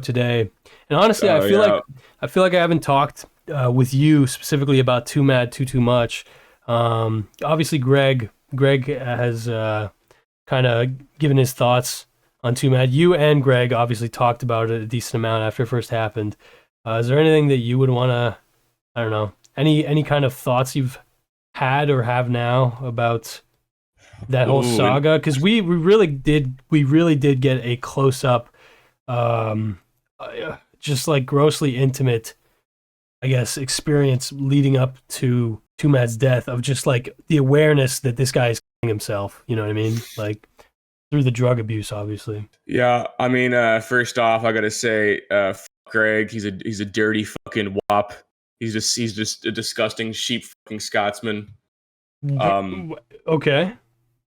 today. And honestly, Oh yeah. I feel like I haven't talked with you specifically about Twomad too much. Obviously, Greg has kind of given his thoughts on Twomad. You and Greg obviously talked about it a decent amount after it first happened. Is there anything that you would want to, I don't know, any kind of thoughts you've had or have now about that whole Ooh, and saga? Because we really did get a close up, just like grossly intimate, I guess, experience leading up to Tumad's death of just like the awareness that this guy is killing himself. You know what I mean? Like through the drug abuse, obviously. yeah, I mean, first off, I gotta say, fuck Greg. He's a dirty fucking wop. He's just a disgusting sheep fucking Scotsman. Um, Okay,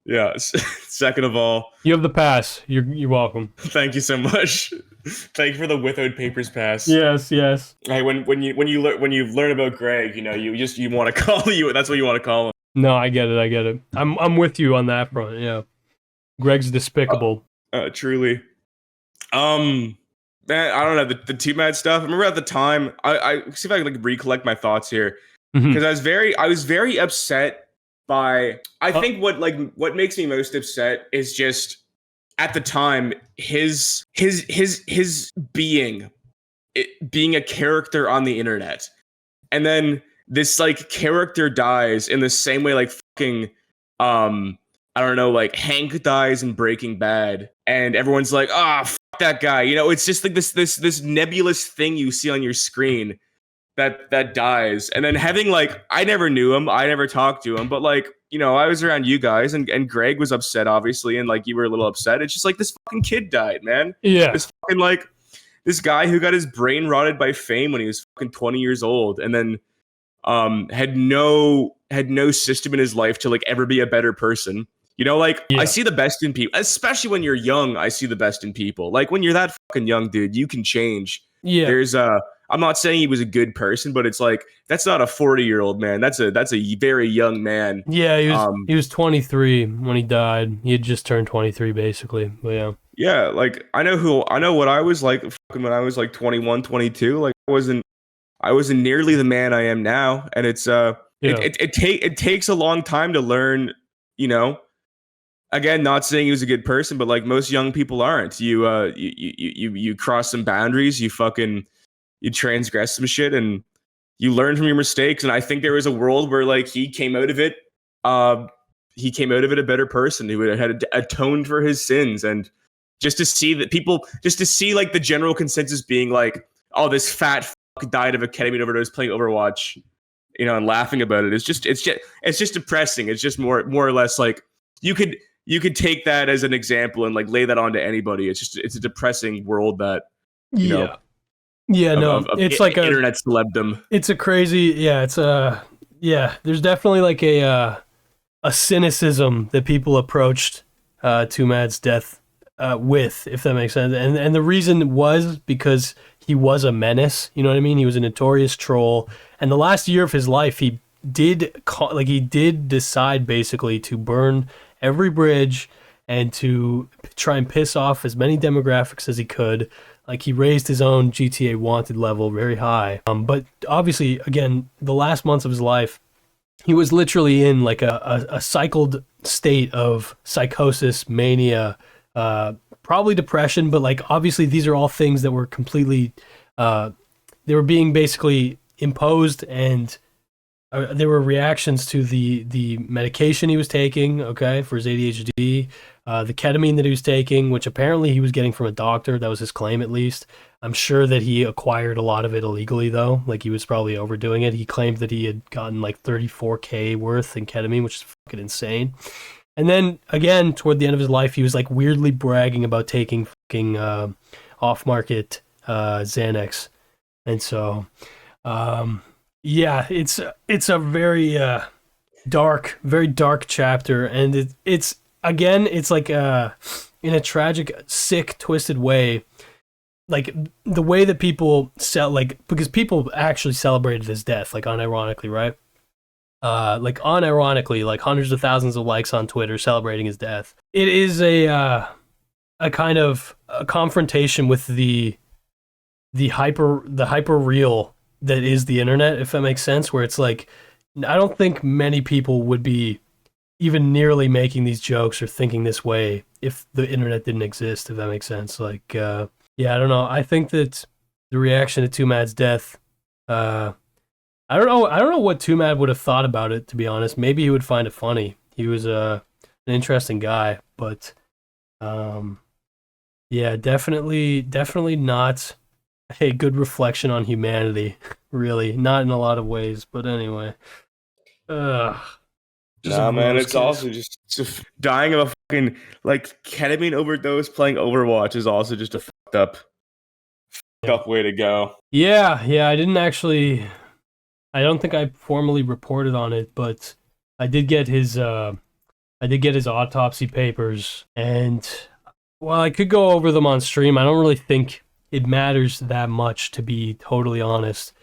yeah. Second of all, you have the pass. You're welcome. thank you so much. Thank you for the without papers pass. Yes, yes. Hey, when you learn about Greg, you want to call you. That's what you want to call him. No, I get it. I get it. I'm with you on that front. Yeah, Greg's despicable. Truly. Man, I don't know the two mad stuff. I remember at the time. I see if I can like recollect my thoughts here Mhm. because I was very upset by. I Uh, think what makes me most upset is just at the time his being a character on the internet, and then this like character dies in the same way like fucking I don't know, like Hank dies in Breaking Bad, and everyone's like, ah, fuck that guy. It's just like this nebulous thing you see on your screen that dies, and then having like I never knew him, I never talked to him, but like I was around you guys, and Greg was upset, obviously, and like you were a little upset. It's just like this fucking kid died, man. yeah, This fucking like this guy who got his brain rotted by fame when he was fucking 20 years old, and then had no system in his life to like ever be a better person. Like I yeah, see the best in people, especially when you're young. I see the best in people. Like when you're that fucking young, dude, you can change. yeah, There's I'm not saying he was a good person, but it's like that's not a 40-year-old man. That's a very young man. yeah. Um, He was 23 when he died. He had just turned 23, basically. But yeah, yeah, like I know what I was like fucking when I was like 21, 22. Like I wasn't nearly the man I am now, and it's yeah, it takes a long time to learn, you know. Again, not saying he was a good person, but like most young people aren't. You cross some boundaries, you transgress some shit, and you learn from your mistakes. And I think there was a world where like uh he came out of it a better person who had atoned for his sins. And just to see like the general consensus being like, oh, this fat fuck died of a ketamine overdose playing Overwatch, and laughing about it. It's just depressing. It's just more or less like you could take that as an example and like lay that onto anybody. It's a depressing world that you know yeah, yeah. of, No, of, of it's like internet celebdom. it's a crazy. Yeah, it's a yeah. There's definitely like a cynicism that people approached Tumad's death with, if that makes sense. And the reason was because he was a menace. You know what I mean? He was a notorious troll. And the last year of his life, he did decide basically to burn every bridge and to try and piss off as many demographics as he could. Like he raised his own GTA wanted level very high. But obviously, again, the last months of his life, he was literally in like a cycled state of psychosis, mania, probably depression. But like obviously, these are all things that were completely, they were being basically imposed, and there were reactions to the medication he was taking, okay, for his ADHD, the ketamine that he was taking, which apparently he was getting from a doctor. That was his claim, at least. I'm sure that he acquired a lot of it illegally, though. Like, he was probably overdoing it. He claimed that he had gotten like 34K worth in ketamine, which is fucking insane. And then, again, toward the end of his life, he was like weirdly bragging about taking fucking off-market Xanax. And so, yeah, it's a very dark chapter, and it's again, it's like in a tragic, sick, twisted way. Like the way that people because people actually celebrated his death, like unironically, right? Like unironically, like hundreds of thousands of likes on Twitter celebrating his death. It is a kind of a confrontation with the hyper real that is the internet, if that makes sense, where it's like I don't think many people would be even nearly making these jokes or thinking this way if the internet didn't exist, if that makes sense. Like yeah, I don't know. I think that the reaction to Twomad's death, I don't know what Twomad would have thought about it, to be honest. Maybe he would find it funny. He was an interesting guy, but yeah, definitely not a good reflection on humanity, really. Not in a lot of ways, but anyway. Nah, man, it's also just dying of a fucking like ketamine overdose. Playing Overwatch is also just a fucked up way to go. Yeah, I don't think I formally reported on it, but I did get his autopsy papers, and while I could go over them on stream, I don't really think it matters that much, to be totally honest.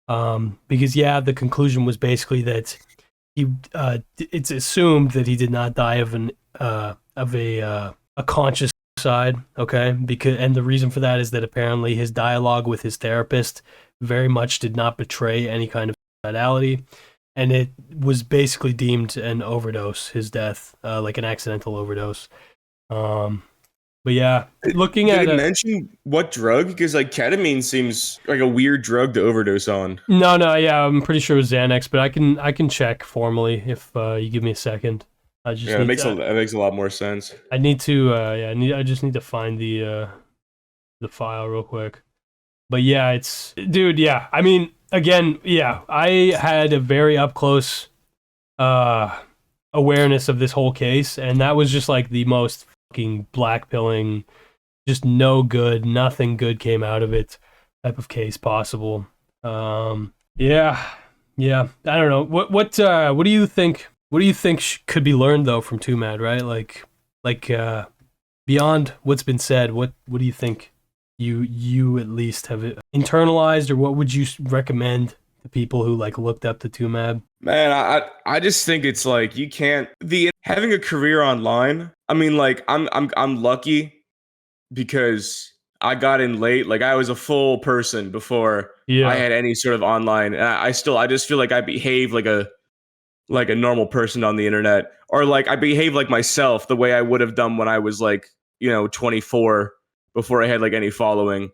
Because yeah, the conclusion was basically that it's assumed that he did not die of a conscious suicide, okay? And the reason for that is that apparently his dialogue with his therapist very much did not betray any kind of suicidality, and it was basically deemed an overdose, his death, like an accidental overdose. But yeah, looking at it mention what drug? Because like ketamine seems like a weird drug to overdose on. No, yeah, I'm pretty sure it was Xanax, but I can check formally if you give me a second. It makes a lot more sense. I need to I just need to find the file real quick. But yeah, dude, yeah. I mean, again, yeah, I had a very up close awareness of this whole case, and that was just like the most fucking blackpilling, just no good, nothing good came out of it type of case possible. Yeah, I don't know. What do you think? What do you think could be learned though from Twomad, right? Like beyond what's been said, what do you think you at least have internalized, or what would you recommend to people who like looked up to Twomad? Man, I just think it's like you can't having a career online. I mean, like I'm lucky because I got in late. Like I was a full person before I had any sort of online. And I just feel like I behave like a normal person on the internet, or like I behave like myself the way I would have done when I was like, 24, before I had like any following.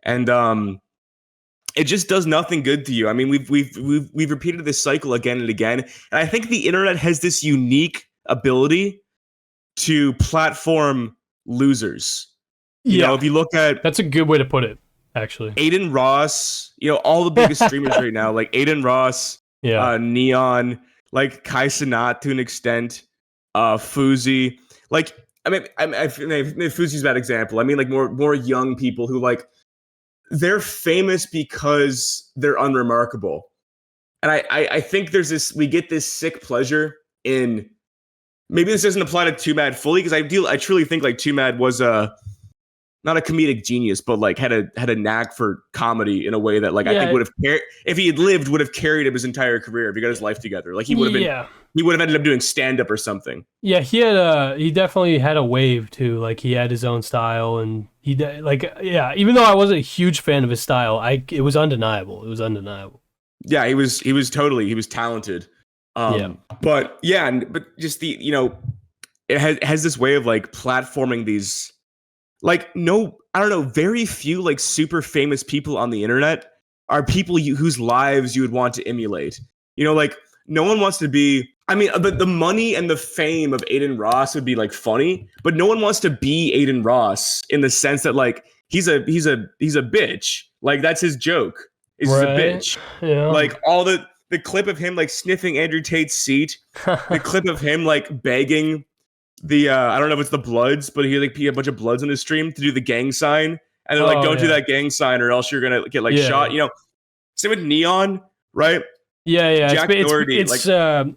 And it just does nothing good to you. I mean, we've repeated this cycle again and again, and I think the internet has this unique ability to platform losers. You know, if you look at, that's a good way to put it, actually. Aiden Ross, all the biggest streamers right now, like Aiden Ross, Neon, like Kai Cenat to an extent, Fuzi. Like, I mean, Fuzi's a bad example. I mean, like more young people who like, they're famous because they're unremarkable. And I think we get this sick pleasure in, maybe this doesn't apply to Twomad fully, because I truly think like Twomad was not a comedic genius, but like had a knack for comedy in a way that like I think would have if he had lived, would have carried him his entire career if he got his life together. Like he would have he would have ended up doing stand up or something. Yeah, he definitely had a wave too. Like he had his own style, and even though I wasn't a huge fan of his style, it was undeniable. It was undeniable. Yeah, he was talented. But just it has this way of like platforming these. Like, I don't know, very few like super famous people on the internet are people whose lives you would want to emulate. Like no one wants to be, I mean, the money and the fame of Aiden Ross would be like funny, but no one wants to be Aiden Ross in the sense that like he's a bitch. Like that's his joke. He's a bitch. Yeah. Like all the clip of him like sniffing Andrew Tate's seat, the clip of him like begging the I don't know if it's the Bloods, but he had a bunch of Bloods on his stream to do the gang sign, and they're like, "Don't do that gang sign, or else you're gonna get like shot." Same with Neon, right? Yeah. Jack Doherty. It's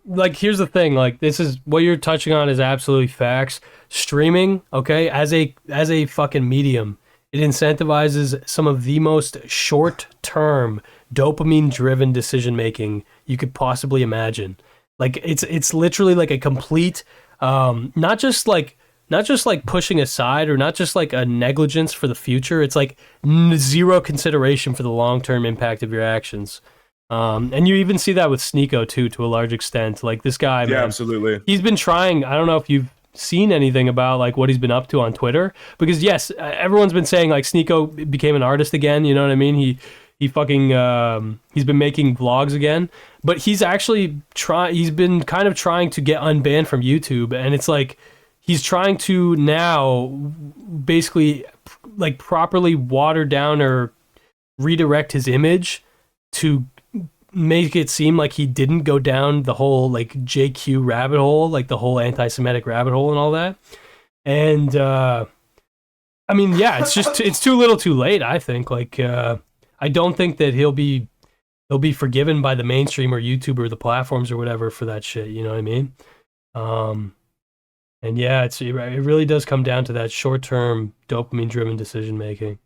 like here's the thing: like this is what you're touching on is absolutely facts. Streaming, okay, as a fucking medium, it incentivizes some of the most short-term dopamine-driven decision making you could possibly imagine. Like it's literally like a complete. Not just like not just like pushing aside or not just like a negligence for the future. It's like zero consideration for the long-term impact of your actions. And you even see that with Sneeko too, to a large extent. Like this guy, Yeah, man, absolutely. he's been trying. I don't know if you've seen anything about like what he's been up to on Twitter, because yes, everyone's been saying like Sneeko became an artist again. You know what I mean? He fucking he's been making vlogs again, but he's actually he's been kind of trying to get unbanned from YouTube, and it's like he's trying to now basically like properly water down or redirect his image to make it seem like he didn't go down the whole like JQ rabbit hole, like the whole anti-Semitic rabbit hole and all that. And I mean, yeah, it's too little too late, I think. Like I don't think that he'll be forgiven by the mainstream or YouTube or the platforms or whatever for that shit, you know what I mean? And yeah, it really does come down to that short-term dopamine-driven decision making.